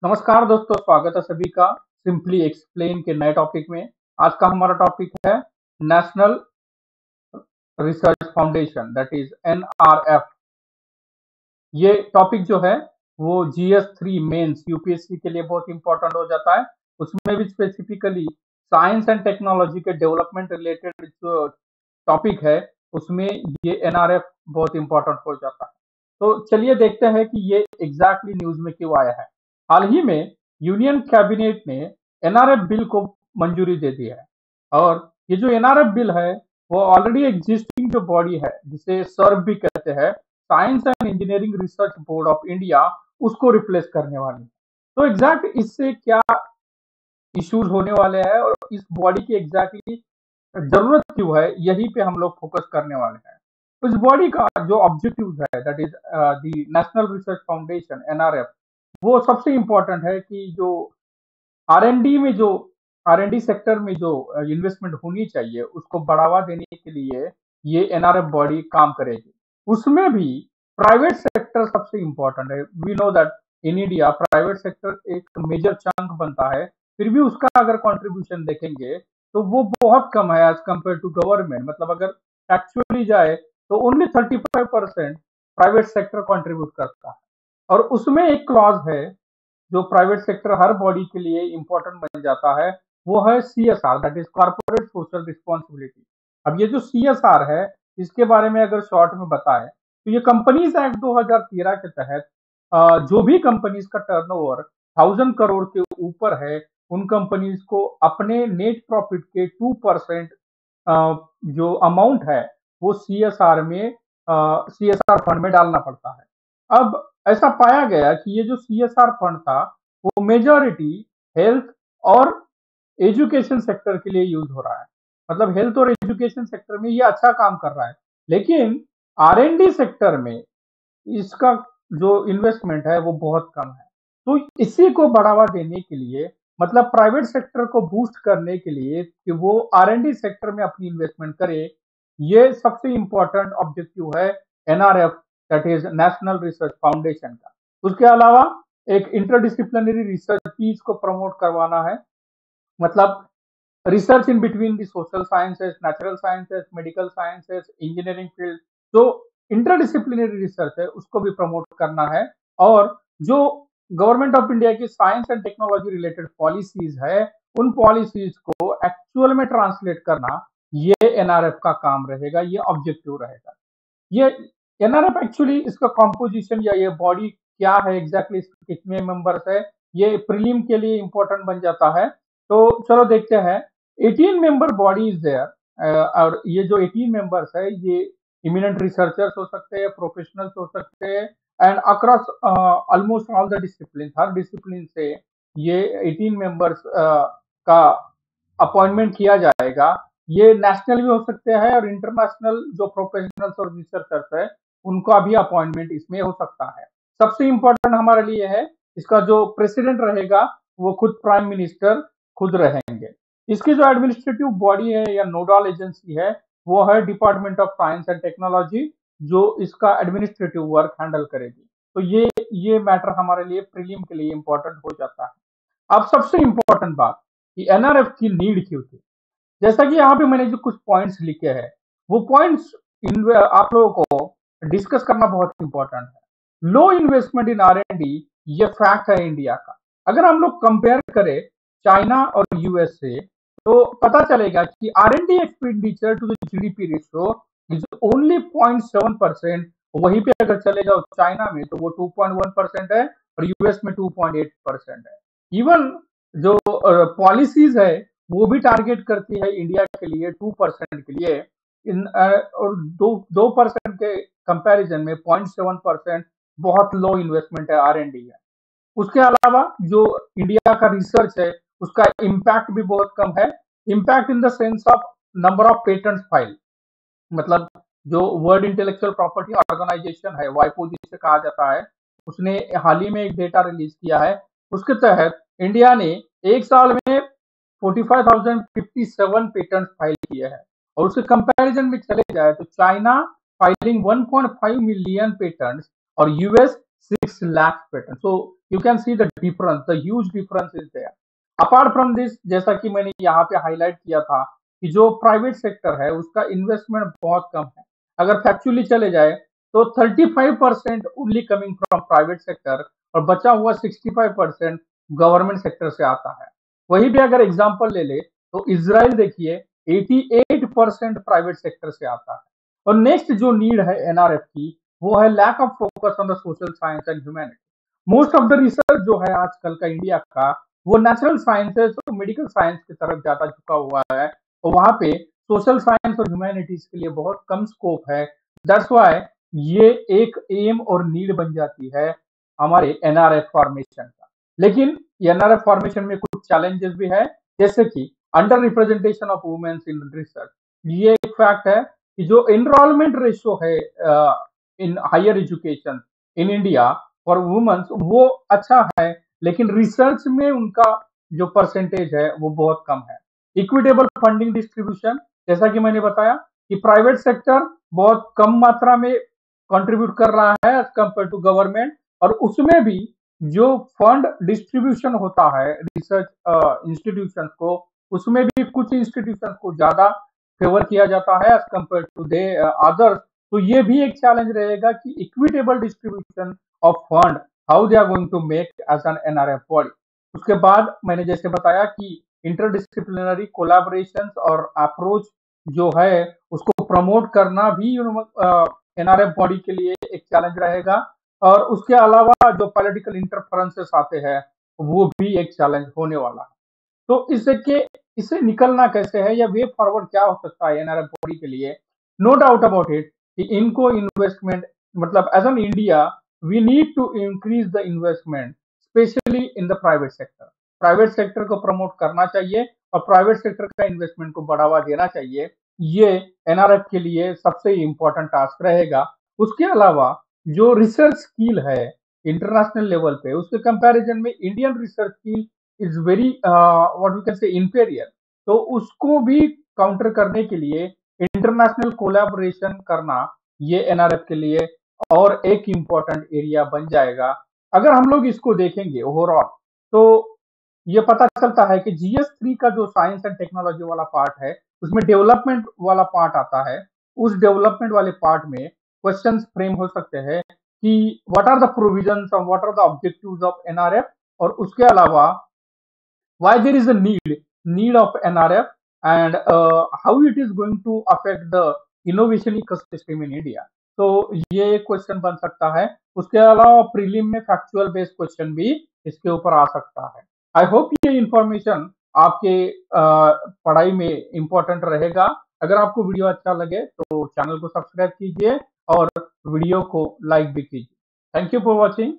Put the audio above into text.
नमस्कार दोस्तों, स्वागत है सभी का सिंपली एक्सप्लेन के नए टॉपिक में। आज का हमारा टॉपिक है national research foundation, that is NRF. ये टॉपिक जो है वो GS3 मेंस यूपीएससी के लिए बहुत इंपॉर्टेंट हो जाता है। उसमें भी स्पेसिफिकली साइंस एंड टेक्नोलॉजी के डेवलपमेंट रिलेटेड जो टॉपिक है उसमें ये एनआरएफ बहुत इंपॉर्टेंट हो जाता है। तो चलिए देखते हैं कि ये एग्जैक्टली न्यूज में क्यों आया है। हाल ही में यूनियन कैबिनेट ने एनआरएफ बिल को मंजूरी दे दी है, और ये जो एनआरएफ बिल है वो ऑलरेडी एग्जिस्टिंग जो बॉडी है जिसे सर्व भी कहते हैं, science and engineering research board of India, उसको रिप्लेस करने वाली है। तो एग्जैक्ट इससे क्या इश्यूज होने वाले हैं और इस बॉडी की एग्जैक्टली जरूरत क्यों है, यही पे हम लोग फोकस करने वाले हैं। तो इस बॉडी का जो ऑब्जेक्टिव है, that is the national research foundation NRF, वो सबसे इम्पोर्टेंट है कि जो आर में जो R&D सेक्टर में जो इन्वेस्टमेंट होनी चाहिए उसको बढ़ावा देने के लिए ये एनआरएफ बॉडी काम करेगी। उसमें भी प्राइवेट सेक्टर सबसे इम्पोर्टेंट है। We know that in India private sector एक मेजर चंक बनता है, फिर भी उसका अगर कंट्रीब्यूशन देखेंगे तो वो बहुत कम है एज कम्पेयर टू गवर्नमेंट। मतलब अगर एक्चुअली जाए तो ओनली 35% प्राइवेट सेक्टर कंट्रीब्यूट करता है। और उसमें एक क्लॉज है जो प्राइवेट सेक्टर हर बॉडी के लिए इंपॉर्टेंट बन जाता है, वो है CSR, that is corporate social responsibility. अब ये जो CSR है, इसके बारे में अगर शॉर्ट में बताएं तो ये कंपनीज एक्ट 2013 के तहत जो भी कंपनीज का टर्नओवर 1000 करोड़ के ऊपर है, उन कंपनीज को अपने नेट प्रॉफिट के 2% जो अमाउंट है वो CSR फंड में डालना पड़ता है। अब ऐसा पाया गया कि ये जो CSR फंड था वो मेजॉरिटी हेल्थ और एजुकेशन सेक्टर के लिए यूज हो रहा है। मतलब हेल्थ और एजुकेशन सेक्टर में ये अच्छा काम कर रहा है, लेकिन R&D सेक्टर में इसका जो इन्वेस्टमेंट है वो बहुत कम है। तो इसी को बढ़ावा देने के लिए, मतलब प्राइवेट सेक्टर को बूस्ट करने के लिए कि वो R&D सेक्टर में अपनी इन्वेस्टमेंट करे, ये सबसे इंपॉर्टेंट ऑब्जेक्टिव है NRF, that is national research foundation का। उसके अलावा एक इंटरडिसिप्लिनरी रिसर्च पीस को प्रमोट करवाना है। मतलब research in between the social sciences, natural sciences, medical sciences, engineering field, जो इंटरडिसिप्लिनरी रिसर्च है उसको भी प्रमोट करना है। और जो गवर्नमेंट ऑफ इंडिया की science and technology related policies है, उन पॉलिसीज को एक्चुअल में ट्रांसलेट करना, ये एनआरएफ का काम रहेगा, ये ऑब्जेक्टिव रहेगा। ये एनआरएफ एक्चुअली इसका कॉम्पोजिशन या ये बॉडी क्या है एग्जैक्टली, कितने मेंबर्स है, ये प्रीलिम के लिए इंपॉर्टेंट बन जाता है। तो चलो देखते हैं। 18 मेंबर बॉडी इज देयर, और ये जो 18 मेंबर्स है ये इमिनेंट रिसर्चर्स हो सकते हैं, प्रोफेशनल्स हो सकते हैं, and across almost all the discipline, her discipline से ये 18 मेंबर्स का अपॉइंटमेंट किया जाएगा। ये नेशनल भी हो सकते हैं और इंटरनेशनल जो प्रोफेशनल्स और रिसर्चर्स है उनका भी अपॉइंटमेंट इसमें हो सकता है। सबसे इंपॉर्टेंट हमारे लिए है इसका जो प्रेसिडेंट रहेगा वो खुद प्राइम मिनिस्टर खुद रहेंगे। इसकी जो एडमिनिस्ट्रेटिव बॉडी है या नोडल एजेंसी है वो है department of science and technology, जो इसका एडमिनिस्ट्रेटिव वर्क हैंडल करेगी। तो ये मैटर हमारे लिए प्रीलिम के लिए इंपॉर्टेंट हो जाता है। अब सबसे इंपॉर्टेंट बात कि एनआरएफ की नीड क्यों थी। जैसा कि यहाँ पे मैंने जो कुछ पॉइंट्स लिखे हैं, वो पॉइंट्स आप लोगों को डिस्कस करना बहुत इंपॉर्टेंट है। लो इन्वेस्टमेंट इन R&D, ये फैक्ट है इंडिया का। अगर हम लोग कंपेयर करें चाइना और यूएस से, तो पता चलेगा कि R&D expenditure to the GDP ratio is only 0.7%। वहीं पे अगर चले जाओ चाइना में तो वो 2.1% है और यूएस में 2.8% है। इवन जो पॉलिसीज है वो भी टारगेट करती है इंडिया के लिए 2% के लिए। और 2% के कंपैरिजन में 0.7% बहुत लो इन्वेस्टमेंट है, R&D है। उसके अलावा जो इंडिया का रिसर्च है उसका इम्पैक्ट भी बहुत कम है। Impact in the sense of number of patent file, मतलब जो वर्ल्ड इंटेलेक्चुअल प्रॉपर्टी ऑर्गेनाइजेशन है, वाइपो जिसे कहा जाता है, उसने हाल ही में एक डेटा रिलीज किया है। उसके तहत इंडिया ने एक साल में 45,057 पेटेंट फाइल किए हैं। और उसके कंपैरिजन में चले जाए तो चाइना फाइलिंग 1.5 मिलियन पेटेंट्स और US 6 lakh patents. So you can see the difference, the huge difference is there. Apart from this, जैसा कि मैंने यहाँ पे हाईलाइट किया था कि जो प्राइवेट सेक्टर है उसका इन्वेस्टमेंट बहुत कम है। अगर फैक्चुअली चले जाए तो 35% only coming from private sector और बचा हुआ 65% गवर्नमेंट सेक्टर से आता है। वहीं पे अगर एग्जांपल ले ले तो इजराइल देखिए 88% प्राइवेट सेक्टर से आता है। और नेक्स्ट जो नीड है एनआरएफ की वो है lack of focus on the social science and humanity. Most of the research जो है आजकल का इंडिया का वो नेचुरल साइंसेस और मेडिकल साइंस की तरफ ज्यादा झुका हुआ है और वहां पे सोशल साइंस और ह्यूमैनिटीज के लिए बहुत कम स्कोप है। दैट्स व्हाई ये एक एम और नीड बन जाती है हमारे एनआरएफ फॉर्मेशन का। लेकिन एनआरएफ फॉर्मेशन में कुछ चैलेंजेस भी है, जैसे कि under representation of womens in research. ये एक फैक्ट है कि जो एनरोलमेंट रेशियो है in higher education in India for womens वो अच्छा है, लेकिन रिसर्च में उनका जो परसेंटेज है वो बहुत कम है। इक्विटेबल फंडिंग डिस्ट्रीब्यूशन, जैसा कि मैंने बताया कि प्राइवेट सेक्टर बहुत कम मात्रा में कंट्रीब्यूट कर रहा है एज कंपेयर टू गवर्नमेंट, और उसमें भी जो फंड डिस्ट्रीब्यूशन होता है रिसर्च इंस्टीट्यूशन को, उसमें भी कुछ इंस्टीट्यूशन को ज्यादा फेवर किया जाता है as compared to the others. तो ये भी एक चैलेंज रहेगा कि equitable distribution of fund how they are going to make as an NRF body. उसके बाद मैंने जैसे बताया कि इंटरडिसिप्लिनरी कोलैबोरेशंस और अप्रोच जो है उसको प्रमोट करना भी एनआरएफ बॉडी के लिए एक चैलेंज रहेगा। और उसके अलावा जो पॉलिटिकल इंटरफेरेंसेस आते हैं वो भी एक चैलेंज होने वाला है। तो इससे निकलना कैसे है या वे फॉरवर्ड क्या हो सकता है एनआरएफ बॉडी के लिए? नो डाउट अबाउट इट कि इनको इन्वेस्टमेंट मतलब as an India we need to increase the investment specially in the private sector. Private sector को प्रमोट करना चाहिए और प्राइवेट सेक्टर का इन्वेस्टमेंट को बढ़ावा देना चाहिए। ये एनआरएफ के लिए सबसे इम्पोर्टेंट टास्क रहेगा। उसके अलावा जो रिसर्च स्किल है इंटरनेशनल लेवल पे उसके कंपैरिजन में Indian research skill is very what we can say inferior. तो उसको भी काउंटर करने के लिए इंटरनेशनल कोलैबोरेशन करना ये एनआरएफ के लिए और एक इम्पोर्टेंट एरिया बन जाएगा। अगर हम लोग इसको देखेंगे ओवरऑल तो ये पता चलता है कि जीएस 3 का जो साइंस एंड टेक्नोलॉजी वाला पार्ट है उसमें डेवलपमेंट वाला पार्ट आता है। उस डेवलपमेंट वाले पार्ट में क्वेश्चंस फ्रेम हो सकते हैं कि व्हाट आर द प्रोविजंस और what are the objectives of NRF, और उसके अलावा why there is a need of NRF, and how it is going to affect the innovation ecosystem in India। तो ये एक क्वेश्चन बन सकता है। उसके अलावा प्रीलिम में फैक्चुअल बेस्ड क्वेश्चन भी इसके ऊपर आ सकता है। आई होप ये इंफॉर्मेशन आपके पढ़ाई में इंपॉर्टेंट रहेगा। अगर आपको वीडियो अच्छा लगे तो चैनल को सब्सक्राइब कीजिए और वीडियो को लाइक भी कीजिए। Thank you for watching.